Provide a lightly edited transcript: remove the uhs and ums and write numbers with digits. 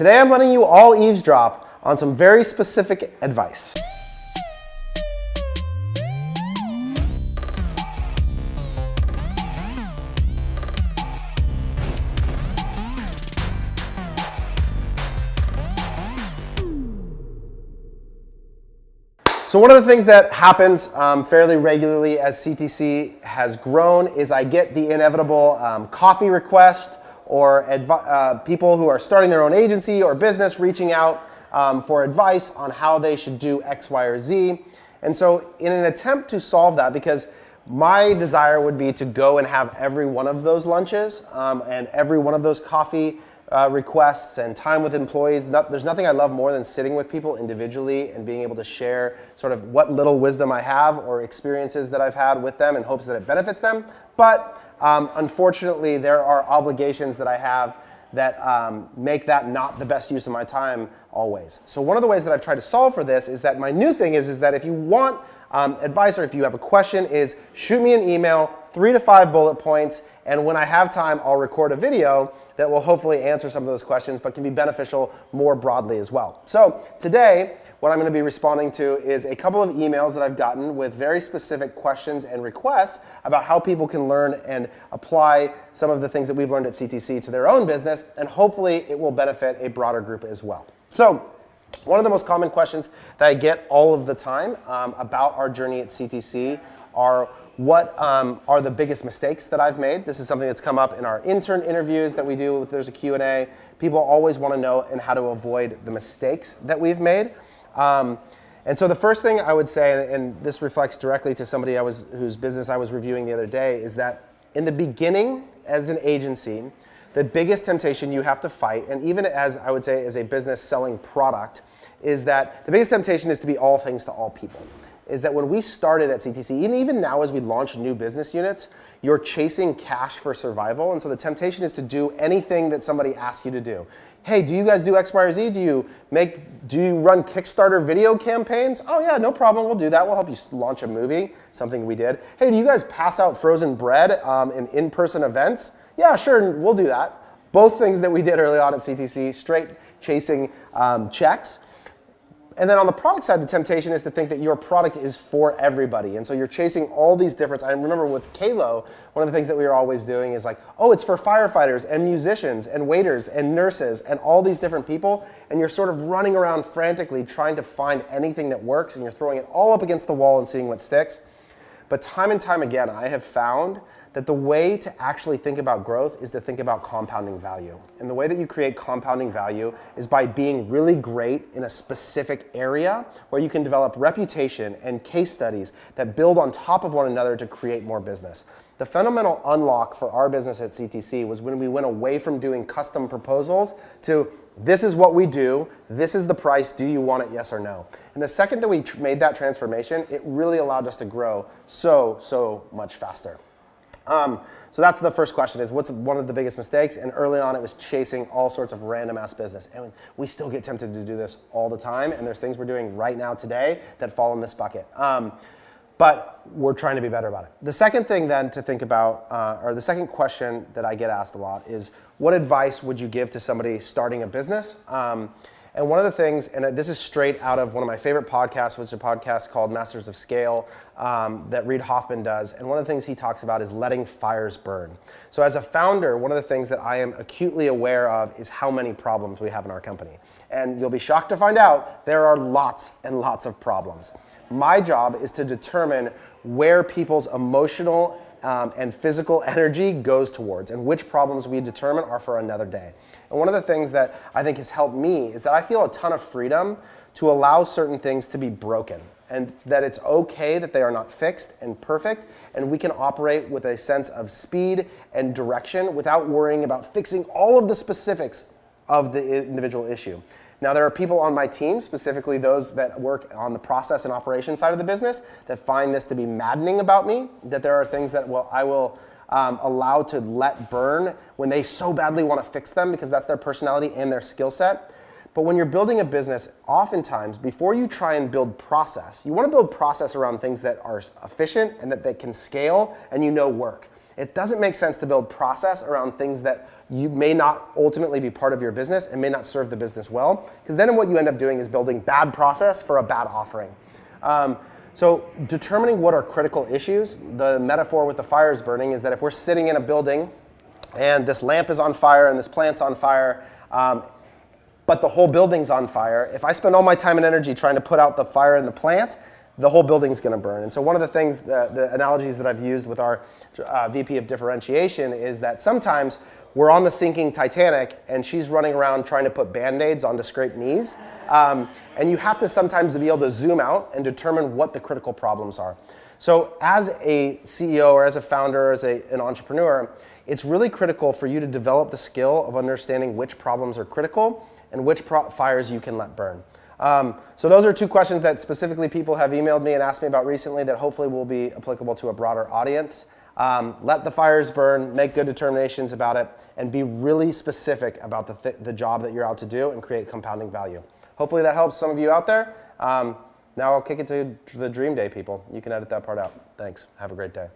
Today I'm letting you all eavesdrop on some very specific advice. So one of the things that happens fairly regularly as CTC has grown is I get the inevitable coffee request or people who are starting their own agency or business reaching out for advice on how they should do X, Y, or Z. And so in an attempt to solve that, because my desire would be to go and have every one of those lunches and every one of those coffee requests and time with employees. There's nothing I love more than sitting with people individually and being able to share sort of what little wisdom I have or experiences that I've had with them in hopes that it benefits them. But unfortunately, there are obligations that I have that make that not the best use of my time always. So one of the ways that I've tried to solve for this is that my new thing is that if you want advice or if you have a question, is shoot me an email, 3 to 5 bullet points, and when I have time, I'll record a video that will hopefully answer some of those questions, but can be beneficial more broadly as well. So today, what I'm going to be responding to is a couple of emails that I've gotten with very specific questions and requests about how people can learn and apply some of the things that we've learned at CTC to their own business, and hopefully it will benefit a broader group as well. So one of the most common questions that I get all of the time about our journey at CTC are what are the biggest mistakes that I've made. This is something that's come up in our intern interviews that we do. There's a Q&A. People always want to know and how to avoid the mistakes that we've made. And so the first thing I would say, and this reflects directly to somebody whose business I was reviewing the other day, is that in the beginning as an agency, the biggest temptation you have to fight, and even as I would say as a business selling product, is that the biggest temptation is to be all things to all people. Is that when we started at CTC, and even now as we launch new business units, you're chasing cash for survival. And so the temptation is to do anything that somebody asks you to do. Hey, do you guys do X, Y, or Z? Do you run Kickstarter video campaigns? Oh yeah, no problem, we'll do that. We'll help you launch a movie, something we did. Hey, do you guys pass out frozen bread in in-person events? Yeah, sure, we'll do that. Both things that we did early on at CTC, straight chasing checks. And then on the product side, the temptation is to think that your product is for everybody. And so you're chasing all these different, I remember with Kalo, one of the things that we were always doing is like, oh, it's for firefighters and musicians and waiters and nurses and all these different people. And you're sort of running around frantically trying to find anything that works, and you're throwing it all up against the wall and seeing what sticks. But time and time again, I have found that the way to actually think about growth is to think about compounding value. And the way that you create compounding value is by being really great in a specific area where you can develop reputation and case studies that build on top of one another to create more business. The fundamental unlock for our business at CTC was when we went away from doing custom proposals to this is what we do, this is the price, do you want it, yes or no? And the second that we made that transformation, it really allowed us to grow so much faster. So that's the first question, is what's one of the biggest mistakes? And early on it was chasing all sorts of random ass business. And we still get tempted to do this all the time, and there's things we're doing right now today that fall in this bucket. But we're trying to be better about it. The second thing then to think about, or the second question that I get asked a lot is, what advice would you give to somebody starting a business? And one of the things, and this is straight out of one of my favorite podcasts, which is a podcast called Masters of Scale that Reid Hoffman does. And one of the things he talks about is letting fires burn. So as a founder, one of the things that I am acutely aware of is how many problems we have in our company. And you'll be shocked to find out there are lots and lots of problems. My job is to determine where people's emotional and physical energy goes towards, and which problems we determine are for another day. And one of the things that I think has helped me is that I feel a ton of freedom to allow certain things to be broken, and that it's okay that they are not fixed and perfect, and we can operate with a sense of speed and direction without worrying about fixing all of the specifics of the individual issue. Now, there are people on my team, specifically those that work on the process and operations side of the business, that find this to be maddening about me, that there are things that I will allow to let burn when they so badly want to fix them because that's their personality and their skill set. But when you're building a business, oftentimes, before you try and build process, you want to build process around things that are efficient and that they can scale and work. It doesn't make sense to build process around things that you may not ultimately be part of your business and may not serve the business well, because then what you end up doing is building bad process for a bad offering. So determining what are critical issues, the metaphor with the fires burning is that if we're sitting in a building and this lamp is on fire and this plant's on fire, but the whole building's on fire, if I spend all my time and energy trying to put out the fire in the plant, the whole building's going to burn. And so one of the things, the analogies that I've used with our VP of differentiation is that sometimes we're on the sinking Titanic and she's running around trying to put Band-Aids onto scraped knees. And you have to sometimes be able to zoom out and determine what the critical problems are. So as a CEO or as a founder or as an entrepreneur, it's really critical for you to develop the skill of understanding which problems are critical and which fires you can let burn. So those are two questions that specifically people have emailed me and asked me about recently that hopefully will be applicable to a broader audience. Let the fires burn, make good determinations about it, and be really specific about the job that you're out to do and create compounding value. Hopefully that helps some of you out there. Now I'll kick it to the dream day people. You can edit that part out. Thanks. Have a great day.